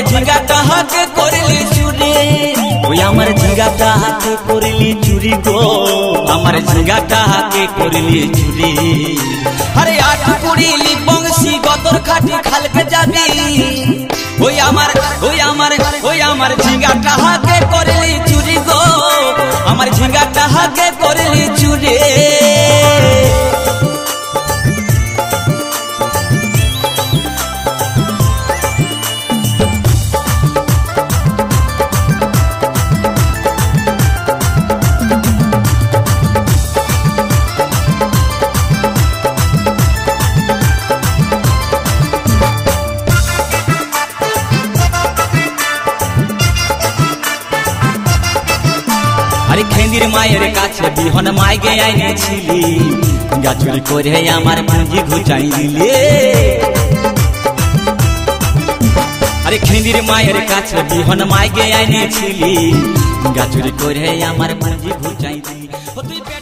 झिंगाटा हाथे करली चुरी ओई आमार झिंगाटा हाथे करली चुरी गो आमार झिंगाटा हाथे करली चुरी अरे आठ कुड़ीली बंशी गदर खाटी खालके जाबी ओई आमार झिंगाटा हाथे करली चुरी गो आमार झिंगाटा हाथे करली चुरी अरे खेंदिर मायर काछे बिहन माय गे आइने छिली गाचुरी करे आमार पुंजी घुचाई दिले अरे खेंदिर मायर काछे बिहन माय गे आइने छिली गाचुरी करे आमार पुंजी घुचाई दिले।